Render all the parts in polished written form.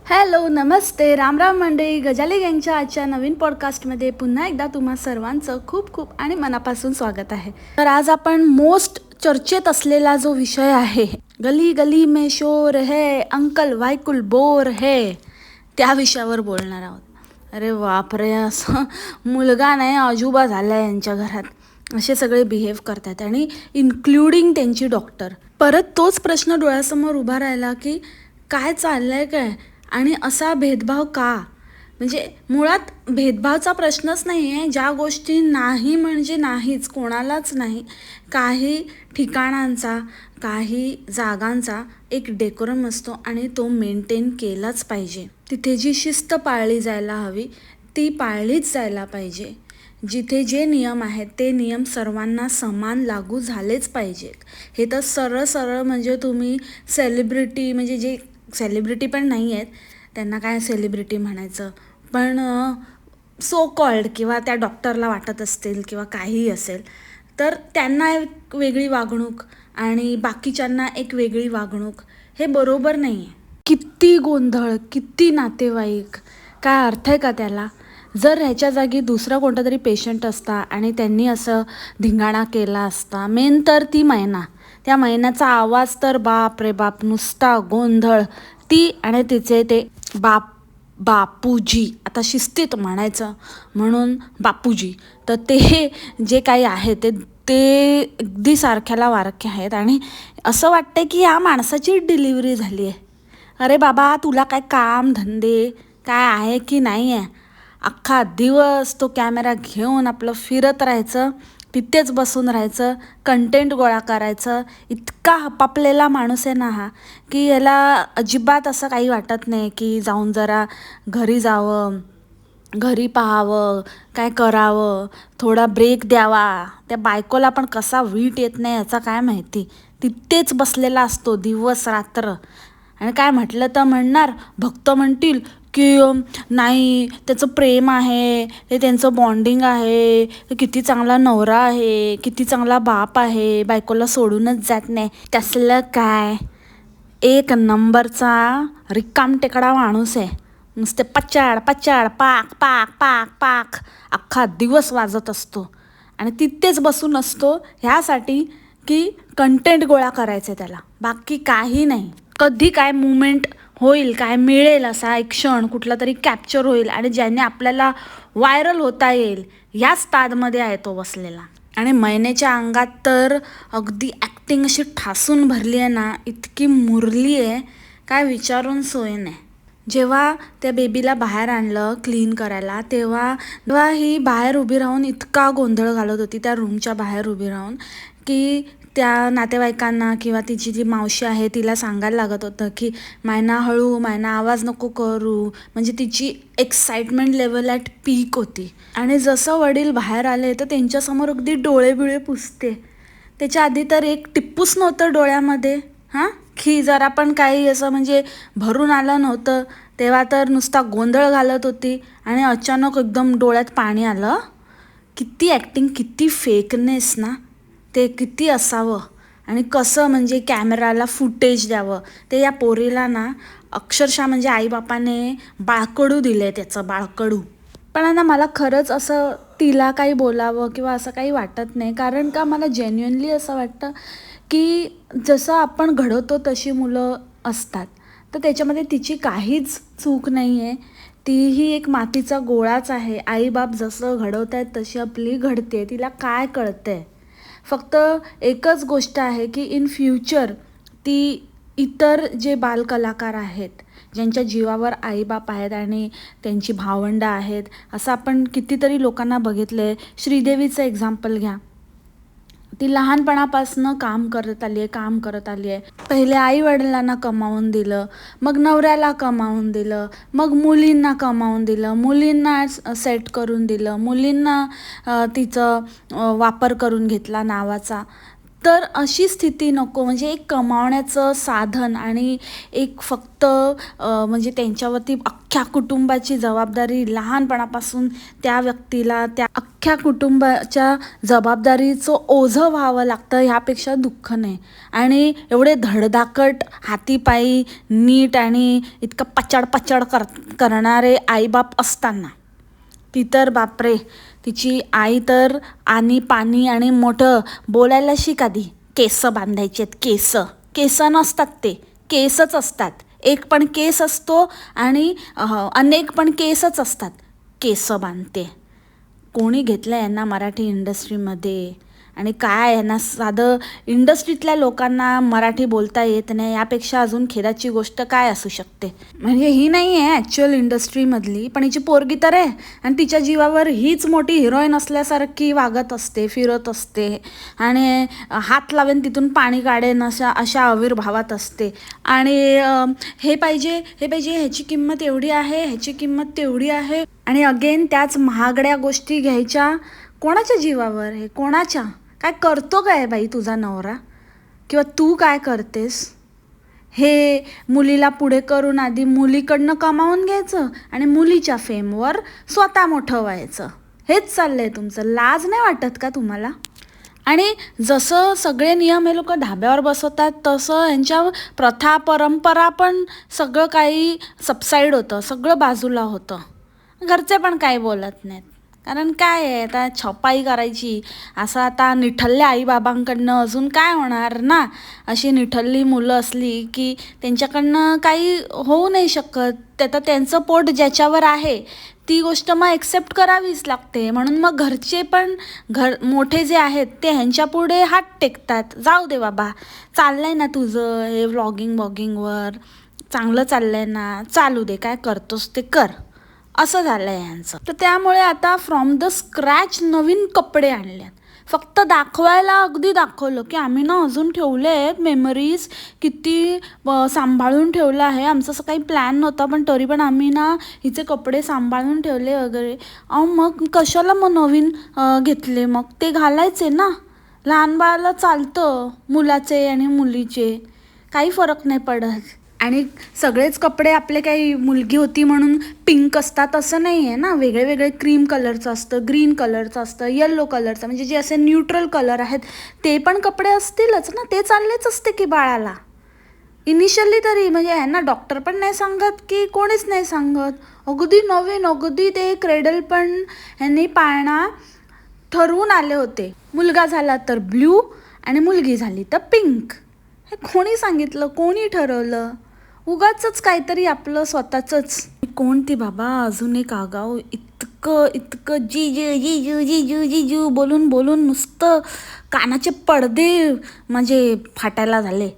Hello, नमस्ते, रामराम मंडळी. गजाली गँगच्या आजच्या नवीन पॉडकास्टमध्ये पुन्हा एकदा तुम्हा सर्वांचं खूप खूप आणि मनापासून स्वागत आहे. तर आज आपण मोस्ट चर्चेत असलेला जो विषय आहे, गली गली में शोर है, अंकल वायकुल बोर है, त्या विषयावर बोलणार आहोत. अरे बापरे, असं मुलगा नाही आजोबा झाला आहे यांच्या घरात, असे सगळे बिहेव करतात आणि इन्क्लुडिंग त्यांची डॉक्टर. परत तोच प्रश्न डोळ्यासमोर उभा राहिला की काय चाललंय काय, आणि असा भेदभाव का? म्हणजे मुळात भेदभावचा प्रश्नच नाही आहे. ज्या गोष्टी नाही म्हणजे नाहीच, कोणालाच नाही, काही ठिकाणांचा, काही जागांचा एक डेकोरम असतो आणि तो मेंटेन केलाच पाहिजे. तिथे जी शिस्त पाळली जायला हवी ती पाळलीच जायला पाहिजे. जिथे जे नियम आहेत ते नियम सर्वांना समान लागू झालेच पाहिजेत. हे तर सरळ सरळ म्हणजे तुम्ही सेलिब्रिटी, म्हणजे जे सेलिब्रिटी पण नाही आहेत त्यांना काय सेलिब्रिटी म्हणायचं, पण सो कॉल्ड किंवा त्या डॉक्टरला वाटत असतील किंवा काहीही असेल तर त्यांना एक वेगळी वागणूक आणि बाकीच्यांना एक वेगळी वागणूक, हे बरोबर नाही आहे. किती गोंधळ, किती नातेवाईक, काय अर्थ आहे का त्याला? जर ह्याच्या जागी दुसरा कोणता तरी पेशंट असता आणि त्यांनी असं धिंगाणा केला असता, मेन तर ती मैना, त्या मैनाचा आवाज तर बाप रे बाप, नुसता गोंधळ. ती आणि तिचे ते बापूजी, आता शिस्तीत म्हणायचं म्हणून बापूजी, तर ते जे काही आहे ते ते अगदी सारख्याला वारखे आहेत आणि असं वाटतं की या माणसाची डिलिव्हरी झाली आहे. अरे बाबा, तुला काय काम धंदे काय आहे की नाही आहे? अख्खा दिवस तो कॅमेरा घेऊन आपलं फिरत राहायचं, तिथेच बसून राहायचं, कंटेंट गोळा करायचं. इतका हपापलेला माणूस आहे ना हा, की याला अजिबात असं काही वाटत नाही की जाऊन जरा घरी जावं, घरी पाहावं, काय करावं, थोडा ब्रेक द्यावा. त्या बायकोला पण कसा वीट येत नाही याचा काय माहिती. तिथेच बसलेला असतो दिवस रात्र. आणि काय म्हटलं तर म्हणणार, भक्त म्हणतील की नाही त्याचं प्रेम आहे, ते त्यांचं बॉन्डिंग आहे, ते किती चांगला नवरा आहे, किती चांगला बाप आहे, बायकोला सोडूनच जात नाही. कसलं काय, एक नंबरचा रिकामटेकडा माणूस आहे. नुसते पचाड पचाड, पाक पाक पाक पाक अख्खा दिवस वाजत असतो आणि तिथेच बसून असतो ह्यासाठी की कंटेंट गोळा करायचं आहे त्याला, बाकी काही नाही. कधी काय मुमेंट होईल, काय मिळेल असा एक क्षण कुठला तरी कॅप्चर होईल आणि ज्याने आपल्याला व्हायरल होता येईल, याच तादमध्ये आहे तो बसलेला. आणि मैनेच्या अंगात तर अगदी ॲक्टिंग अशी ठासून भरली आहे ना, इतकी मुरली आहे काय विचारून सोय नाही. जेव्हा त्या बेबीला बाहेर आणलं क्लीन करायला, तेव्हा ही बाहेर उभी राहून इतका गोंधळ घालत होती, त्या रूमच्या बाहेर उभी राहून, की त्या नातेवाईकांना किंवा तिची जी मावशी आहे तिला सांगायला लागत होतं की मैना हळू, मैना आवाज नको करू. म्हणजे तिची एक्साइटमेंट लेवल ॲट पीक होती. आणि जसं वडील बाहेर आले तर त्यांच्यासमोर अगदी डोळे बिळे पुसते. त्याच्या आधी तर एक टिप्पूस नव्हतं डोळ्यामध्ये, हां, की जरा पण काही असं म्हणजे भरून आलं नव्हतं. तेव्हा तर नुसता गोंधळ घालत होती आणि अचानक एकदम डोळ्यात पाणी आलं. किती ॲक्टिंग, किती फेकनेस ना, ते किती असावं आणि कसं म्हणजे कॅमेराला फुटेज द्यावं. ते या पोरीला ना अक्षरशः म्हणजे आईबापाने बाळकडू दिलं आहे, त्याचं बाळकडू. पण ना मला खरंच असं तिला काही बोलावं किंवा असं काही वाटत नाही. कारण का, मला जेन्युइनली असं वाटतं की जसं आपण घडवतो तशी मुलं असतात, तर त्याच्यामध्ये तिची काहीच चूक नाही आहे. तीही एक मातीचा गोळाच आहे. आईबाप जसं घडवत आहेत तशी आपली घडते. तिला काय कळतं आहे? फक्त एकच गोष्ट आहे की इन फ्युचर ती इतर जे बालकलाकार आहेत, ज्यांच्या जीवावर आईबाप आहेत आणि त्यांची भावंडं आहेत, असं आपण कितीतरी लोकांना बघितलं आहे. श्रीदेवीचं एक्झाम्पल घ्या. ती लहानपणापासून काम करत आली आहे. पहिले आई-वडिलांना कमावून दिलं, मग नवऱ्याला कमावून दिलं, मग मुलींना कमावून दिलं, मुलींना सेट करून दिलं, मुलींना तिचं वापर करून घेतला नावाचा. तर अशी स्थिती नको. म्हणजे एक कमावण्याचं साधन आणि एक फक्त म्हणजे त्यांच्यावरती अख्ख्या कुटुंबाची जबाबदारी, लहानपणापासून त्या व्यक्तीला त्या अख्ख्या कुटुंबाच्या जबाबदारीचं ओझं व्हावं लागतं, ह्यापेक्षा दुःख नाही. आणि एवढे धडधाकट हातीपायी नीट आणि इतकं पचाड करणारे आईबाप असताना ती तर बापरे, तिची आई तर आणि पाणी आणि मोठं बोलायला शिक आधी. केस बांधायचे आहेत, केस नसतात, ते केसच असतात. एक पण केस असतो आणि अनेक पण केसच असतात. केस बांधते. कोणी घेतलं यांना मराठी इंडस्ट्रीमध्ये? आणि काय यांना साधं इंडस्ट्रीतल्या लोकांना मराठी बोलता येत नाही, यापेक्षा अजून खेदाची गोष्ट काय असू शकते? म्हणजे ही नाही आहे ॲक्च्युअल इंडस्ट्रीमधली, पण हिची पोरगी तर आहे आणि तिच्या जीवावर हीच मोठी हिरोईन असल्यासारखी वागत असते, फिरत असते आणि हात लावेन तिथून पाणी काढेन अशा आविर्भावात असते. आणि हे पाहिजे, ह्याची किंमत एवढी आहे, ह्याची किंमत तेवढी आहे. आणि अगेन त्याच महागड्या गोष्टी घ्यायच्या. कोणाच्या जीवावर आहे? कोणाच्या? काय करतो काय बाई तुझा नवरा? किंवा तू काय करतेस? हे मुलीला पुढे करून आधी मुलीकडनं कमावून घ्यायचं आणि मुलीच्या फेमवर स्वतः मोठं व्हायचं. हेच चाललंय तुमचं. लाज नाही वाटत का तुम्हाला? आणि जसं सगळे नियम हे लोक धाब्यावर बसवतात, तसं यांच्या प्रथा परंपरा पण सगळं काही सबसाईड होतं, सगळं बाजूला होतं. घरचे पण काही बोलत नाहीत. कारण काय आहे, आता छपाई करायची असं आता निठल्ल्या आईबाबांकडनं अजून काय होणार ना. अशी निठल्ली मुलं असली की त्यांच्याकडनं काही होऊ नाही शकत. तर त्यांचं पोट ज्याच्यावर आहे ती गोष्ट मग एक्सेप्ट करावीच लागते. म्हणून मग घरचे पण मोठे जे आहेत ते ह्यांच्यापुढे हात टेकतात. जाऊ दे बाबा, चाललंय ना तुझं हे व्लॉगिंगवर, चांगलं चाललंय ना, चालू दे, काय करतोस ते कर, असं झालं आहे ह्यांचं. तर त्यामुळे आता फ्रॉम द स्क्रॅच नवीन कपडे आणल्यात. फक्त दाखवायला अगदी दाखवलं की आम्ही ना अजून ठेवले आहेत मेमरीज, किती सांभाळून ठेवलं आहे. आमचं असं काही प्लॅन नव्हता, पण तरी पण आम्ही ना हिचे कपडे सांभाळून ठेवले वगैरे. मग कशाला मग नवीन घेतले? मग ते घालायचे ना. लहान बाळाला चालतं, मुलाचे आणि मुलीचे काही फरक नाही पडत. आणि सगळेच कपडे आपले काही मुलगी होती म्हणून पिंक असतात असं नाही आहे ना. वेगळे वेगळे क्रीम कलरचं असतं, ग्रीन कलरचं असतं, येल्लो कलरचं, म्हणजे जे असे न्यूट्रल कलर आहेत ते पण कपडे असतीलच ना. ते चाललेच असते की बाळाला इनिशियली तरी. म्हणजे ह्यांना डॉक्टर पण नाही सांगत की कोणीच नाही सांगत. अगदी नवीन, अगदी ते क्रेडल पण ह्यांनी पाळणा ठरवून आले होते. मुलगा झाला तर ब्ल्यू आणि मुलगी झाली तर पिंक. हे कोणी सांगितलं? कोणी ठरवलं? उगाचच काहीतरी आपलं स्वतःच. कोणती बाबा अजून एक आगाऊ, इतकं जीजू बोलून नुसतं कानाचे पडदे म्हणजे फाटायला झाले.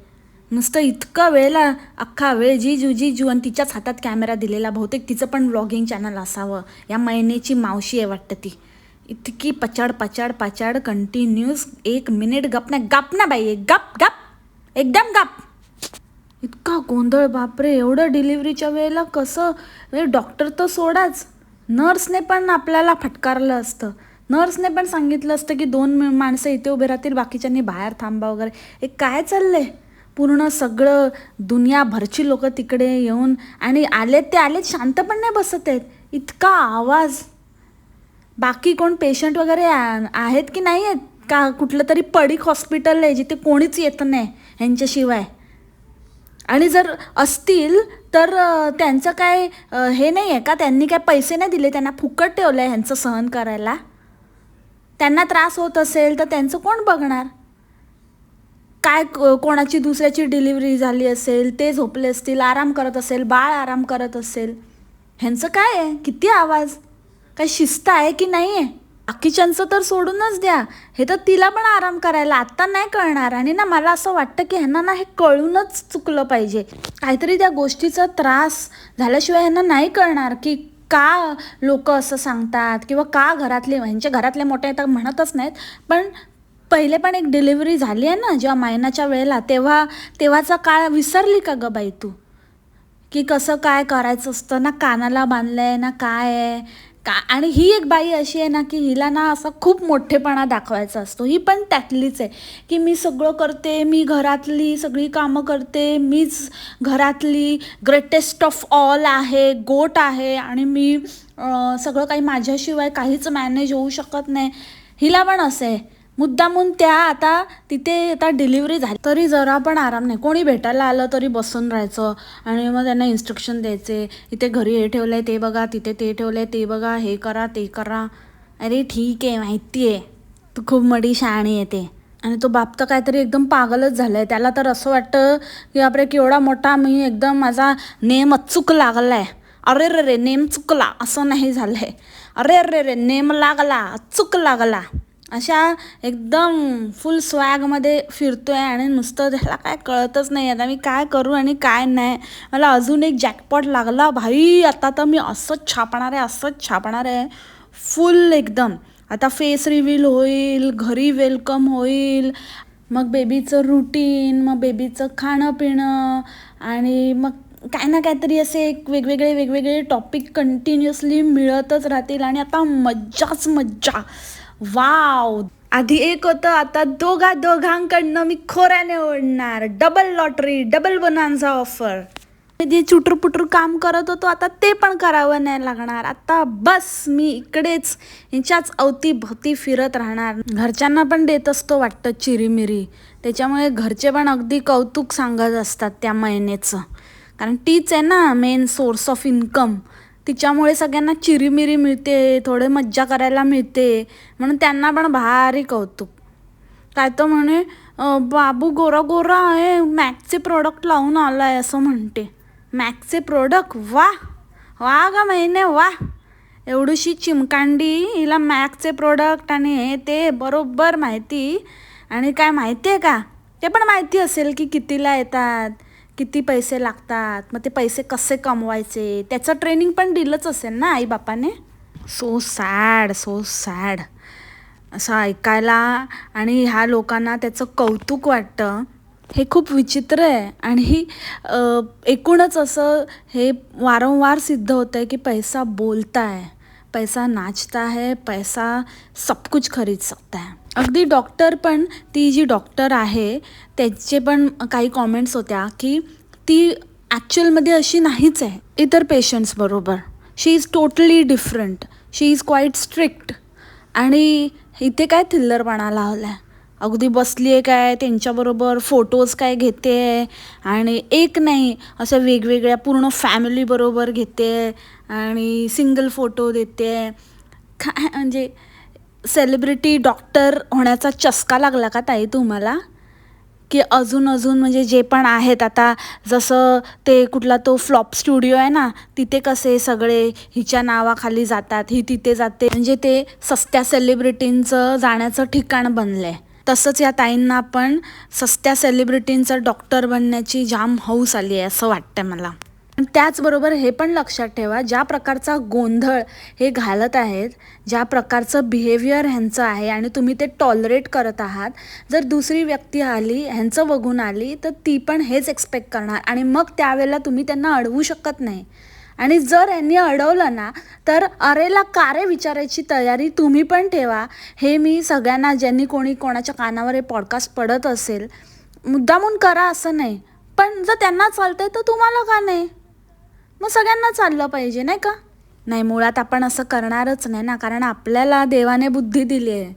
नुसतं इतका वेळेला अख्खा वेळ जीजू आणि तिच्याच हातात कॅमेरा दिलेला. बहुतेक तिचं पण व्लॉगिंग चॅनल असावं. या महिन्याची मावशी आहे वाटतं ती. इतकी पचाड कंटिन्यूस. 1 मिनिट गप ना बाई, गप एकदम गप. इतका गोंधळ बापरे. एवढं डिलिव्हरीच्या वेळेला कसं? डॉक्टर तर सोडाच, नर्सने पण आपल्याला फटकारलं असतं. नर्सने पण सांगितलं असतं की 2 माणसं इथे उभे राहतील, बाकीच्यांनी बाहेर थांबा वगैरे. हे काय चाललंय? पूर्ण सगळं दुनियाभरची लोक तिकडे येऊन आणि आलेत, शांत पण नाही बसत आहेत. इतका आवाज. बाकी कोण पेशंट वगैरे आहेत की नाही आहेत का? कुठलं तरी पडीक हॉस्पिटल आहे जिथे कोणीच येत नाही ह्यांच्याशिवाय. आणि जर असतील तर त्यांचं काय हे नाही आहे का? त्यांनी काय पैसे नाही दिले? त्यांना फुकट ठेवलं आहे ह्यांचं सहन करायला? त्यांना त्रास होत असेल तर त्यांचं कोण बघणार? काय कोणाची दुसऱ्याची डिलिव्हरी झाली असेल, ते झोपले असतील, आराम करत असेल, बाळ आराम करत असेल, ह्यांचं काय आहे? किती आवाज? काय शिस्त आहे की नाही आहे? बाकीच्यांचं तर सोडूनच द्या, हे तर तिला पण आराम करायला आत्ता नाही कळणार. आणि ना मला असं वाटतं की ह्यांना ना हे कळूनच चुकलं पाहिजे. काहीतरी त्या गोष्टीचा त्रास झाल्याशिवाय ह्यांना नाही कळणार की का लोक असं सांगतात किंवा का ह्यांच्या घरातले मोठे तर म्हणतच नाहीत. पण पहिले पण एक डिलिव्हरी झाली आहे ना जेव्हा महिन्याच्या वेळेला, तेव्हाचा काळ विसरली का ग बाई तू? की कसं काय करायचं असतं? ना कानाला बांधलं आहे ना काय आहे, आणि ही एक बाई अशी आहे ना की हिला ना असा खूप मोठेपणा दाखवायचा असतो. ही पण त्यातलीच आहे की मी सगळं करते, मी घरातली सगळी कामं करते, मीच घरातली ग्रेटेस्ट ऑफ ऑल आहे, गोट आहे आणि मी सगळं काही माझ्याशिवाय काहीच मॅनेज होऊ शकत नाही. हिला पण असं आहे. मुद्दामून त्या आता डिलिव्हरी झाली तरी जरा पण आराम नाही. कोणी भेटायला आलं तरी बसून राहायचं आणि मग त्यांना इन्स्ट्रक्शन द्यायचे, इथे घरी हे ठेवलं आहे ते बघा, तिथे ते ठेवलं आहे ते बघा, हे करा ते करा. अरे ठीक आहे, माहिती आहे तू खूप मडी शहाणी येते. आणि तो बाप तर काहीतरी एकदम पागलच झाला आहे. त्याला तर असं वाटतं की बापरे केवढा मोठा मी एकदम माझा नेम अचूक लागला आहे. अरे रे रे नेम चुकला असं नाही झालं आहे. अरे रे रे नेम लागला, अचूक लागला. अशा एकदम फुल स्वॅगमध्ये फिरतो आहे आणि नुसतं त्याला काय कळतच नाही आता मी काय करू आणि काय नाही. मला अजून एक जॅकपॉट लागला भाई. आता तर मी असंच छापणार आहे फुल एकदम. आता फेस रिव्हील होईल, घरी वेलकम होईल, मग बेबीचं रुटीन, मग बेबीचं खाणं पिणं आणि मग काय ना काहीतरी असे एक वेगवेगळे टॉपिक कंटिन्युअसली मिळतच राहतील आणि आता मज्जाच मज्जा. वाव. आधी एक होतं, आता दोघांकडनं मी खोऱ्याने ओढणार. Double lottery, double bonanza offer. जे चुटूरपुटूर काम करत होतो आता ते पण करावं नाही लागणार. आता बस मी इकडेच यांच्याच अवतीभोवती फिरत राहणार. घरच्यांना पण देत असतो वाटतं चिरीमिरी, त्याच्यामुळे घरचे पण अगदी कौतुक सांगत असतात त्या महिन्याचं. कारण तीच आहे ना मेन सोर्स ऑफ इन्कम. तिच्यामुळे सगळ्यांना चिरीमिरी मिळते, थोडे मज्जा करायला मिळते, म्हणून त्यांना पण भारी कौतुक. काय तर म्हणे बाबू गोरा गोरा आहे, मॅकचे प्रोडक्ट लावून आला आहे असं म्हणते. मॅकचे प्रोडक्ट, वा वा का महिने वा. एवढीशी चिमकांडी, हिला मॅकचे प्रोडक्ट आणि हे ते बरोबर माहिती. आणि काय माहिती आहे का, ते पण माहिती असेल की कितीला येतात, किती पैसे लागतात, मग ते पैसे कसे कमवायचे, त्याचं ट्रेनिंग पण दिलंच असेल ना आईबापाने. सो सॅड असं ऐकायला. आणि ह्या लोकांना त्याचं कौतुक वाटतं, हे खूप विचित्र आहे. आणि एकूणच असं हे वारंवार सिद्ध होतं आहे की पैसा बोलता है, पैसा नाचता है, पैसा सब कुछ खरीद सकता है. अगदी डॉक्टर पण, ती जी डॉक्टर आहे त्याचे पण काही कॉमेंट्स होत्या की ती ॲक्च्युअलमध्ये अशी नाहीच आहे इतर पेशंट्स बरोबर. She is totally different, she is quite strict. आणि इथे काय थिल्लरपणा लावला आहे. अगदी बसली आहे काय त्यांच्याबरोबर फोटोज काय घेते आहे आणि एक नाही असं वेगवेगळ्या पूर्ण फॅमिलीबरोबर घेते आणि सिंगल फोटो देते. काय म्हणजे सेलिब्रिटी डॉक्टर होण्याचा चस्का लागला का ताई तुम्हाला? की अजून म्हणजे जे पण आहेत आता, जसं ते कुठला तो फ्लॉप स्टुडिओ आहे ना, तिथे कसे सगळे हिच्या नावाखाली जातात, ही तिथे जाते, म्हणजे ते सस्त्या सेलिब्रिटींचं जाण्याचं ठिकाण बनलं आहे. तसंच या ताईंना पण सस्त्या सेलिब्रिटींचं डॉक्टर बनण्याची जाम हौस आली आहे असं वाटतं मला. त्याचबरोबर हे पण लक्षात ठेवा, ज्या प्रकारचा गोंधळ हे घालत आहेत, ज्या प्रकारचं बिहेवियर ह्यांचं आहे आणि तुम्ही ते टॉलरेट करत आहात, जर दुसरी व्यक्ती आली ह्यांचं बघून आली तर ती पण हेच एक्सपेक्ट करणार आणि मग त्यावेळेला तुम्ही त्यांना अडवू शकत नाही. आणि जर यांनी अडवलं ना तर अरेला कारे विचारायची तयारी तुम्ही पण ठेवा. हे मी सगळ्यांना, ज्यांनी कोणाच्या कानावर हे पॉडकास्ट पडत असेल, मुद्दामून करा असं नाही, पण जर त्यांना चालतंय तर तुम्हाला का नाही? मग सगळ्यांना चाललं पाहिजे नाही का? नाही, मुळात आपण असं करणारच नाही ना, कारण आपल्याला देवाने बुद्धी दिली आहे,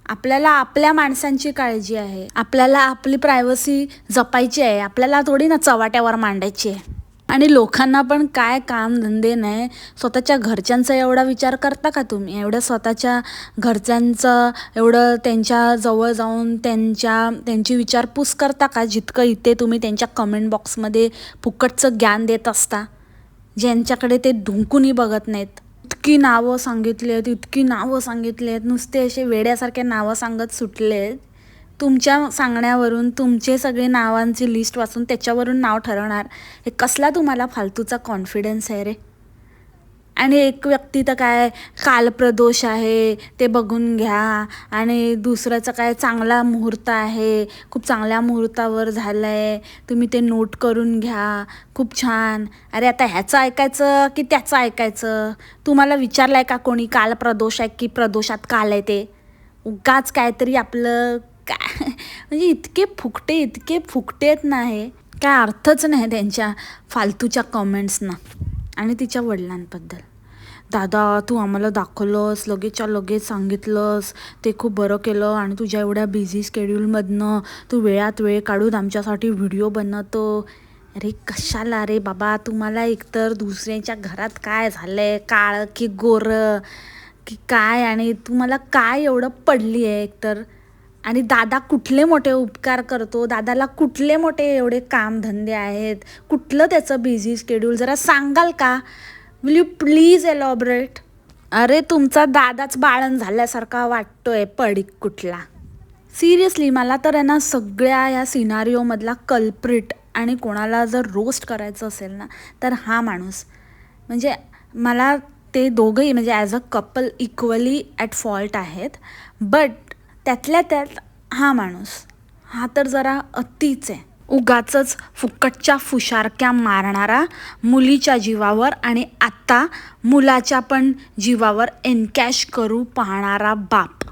आपल्याला आपल्या माणसांची काळजी आहे, आपल्याला आपली प्रायव्हसी जपायची आहे, आपल्याला थोडी ना चव्हाट्यावर मांडायची आहे. आणि लोकांना पण काय काम धंदे नाही, स्वतःच्या घरच्यांचा एवढा विचार करता का तुम्ही? एवढं स्वतःच्या घरच्यांचं एवढं त्यांच्या जवळ जाऊन त्यांची विचारपूस करता का, जितकं इथे तुम्ही त्यांच्या कमेंट बॉक्समध्ये फुकटचं ज्ञान देत असता, ज्यांच्याकडे ते ढुंकूनही बघत नाहीत. इतकी नावं सांगितली आहेत, नुसते असे वेड्यासारखे नावं सांगत सुटले आहेत. तुमच्या सांगण्यावरून तुमचे सगळे नावांची लिस्ट वाचून त्याच्यावरून नाव ठरवणार, हे कसला तुम्हाला फालतूचा कॉन्फिडन्स आहे रे? आणि एक व्यक्ती तर काय कालप्रदोष आहे ते बघून घ्या, आणि दुसऱ्याचं काय चांगला मुहूर्त आहे, खूप चांगल्या मुहूर्तावर झालं आहे, तुम्ही ते नोट करून घ्या, खूप छान. अरे आता ह्याचं ऐकायचं की त्याचं ऐकायचं? तुम्हाला विचारलं आहे का कोणी कालप्रदोष आहे की प्रदोषात काल आहे ते? उगाच काहीतरी आपलं काय म्हणजे इतके फुकटे आहेत ना, हे काय अर्थच नाही त्यांच्या फालतूच्या कमेंट्सना. आणि तिच्या वडिलांबद्दल, दादा तू आम्हाला दाखवलंस, लगेचच्या लगेच सांगितलंस, ते खूप बरं केलं, आणि तुझ्या एवढ्या बिझी स्केड्यूलमधनं तू वेळात वेळ काढून आमच्यासाठी व्हिडिओ बनवतो. अरे कशाला रे बाबा, तुम्हाला एकतर दुसऱ्याच्या घरात काय झालं आहे, काळं की गोरं की काय, आणि तुम्हाला काय एवढं पडली आहे एकतर. आणि दादा कुठले मोठे उपकार करतो, दादाला कुठले मोठे एवढे कामधंदे आहेत, कुठलं त्याचं बिझी स्केड्यूल, जरा सांगाल का? Will you please elaborate? अरे तुमचा दादाच बाळण झाल्यासारखा वाटतोय पडीक कुठला. सिरियसली मला तर आहे ना सगळ्या या सिनारिओमधला कल्प्रिट, आणि कोणाला जर रोस्ट करायचं असेल ना तर हा माणूस. म्हणजे मला ते दोघंही म्हणजे as a couple equally at fault आहेत, बट त्यातल्या त्यात हा माणूस, हा तर जरा अतिच आहे. उगाचच फुकटच्या फुशारक्या मारणारा, मुलीच्या जीवावर आणि आत्ता मुलाच्या पण जीवावर एनकॅश करू पाहणारा बाप.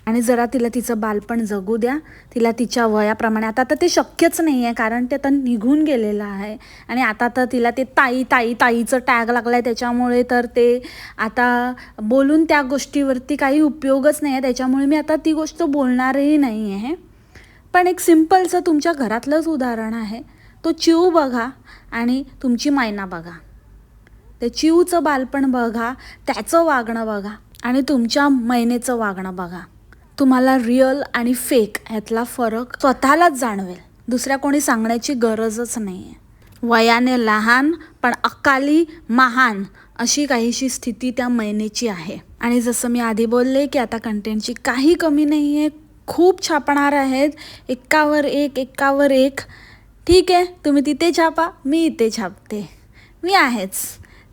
आणि जरा तिला तिचं बालपण जगू द्या, तिला तिच्या वयाप्रमाणे. आता तर ते शक्यच नाही आहे, कारण ते आता निघून गेलेलं आहे. आणि आता तर तिला ते ताईचं टॅग लागला आहे, त्याच्यामुळे तर ते आता बोलून त्या गोष्टीवरती काही उपयोगच नाही आहे. त्याच्यामुळे मी आता ती गोष्ट बोलणारही नाही आहे. पण एक सिम्पलचं तुमच्या घरातलंच उदाहरण आहे. तो चिऊ बघा आणि तुमची मैना बघा. ते चिऊचं बालपण बघा, त्याचं वागणं बघा, आणि तुमच्या मैनेचं वागणं बघा. तुम्हाला रिअल आणि फेक ह्यातला फरक स्वतःलाच जाणवेल. दुसऱ्या कोणी सांगण्याची गरजच नाही आहे. वयाने लहान पण अकाली महान अशी काहीशी स्थिती त्या मैनेची आहे. आणि जसं मी आधी बोलले की आता कंटेंटची काही कमी नाही आहे, खूप छापणार आहेत, एकावर एक. ठीक आहे, तुम्ही तिथे छापा, मी इथे छापते, मी आहेच.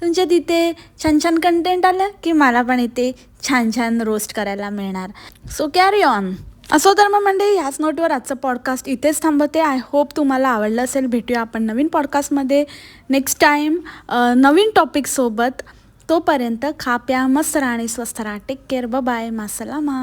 तुमच्या तिथे छान छान कंटेंट आलं की मला पण इथे छान छान रोस्ट करायला मिळणार. So carry on. असो तर मग मंडळी, ह्याच नोटवर आजचं पॉडकास्ट इथेच थांबवते. आय होप तुम्हाला आवडलं असेल. भेटूया आपण नवीन पॉडकास्टमध्ये नेक्स्ट टाईम नवीन टॉपिकसोबत. तोपर्यंत खा प्या मस्त राहा आणि स्वस्थ राहा. Take care. बाय. मासलामा.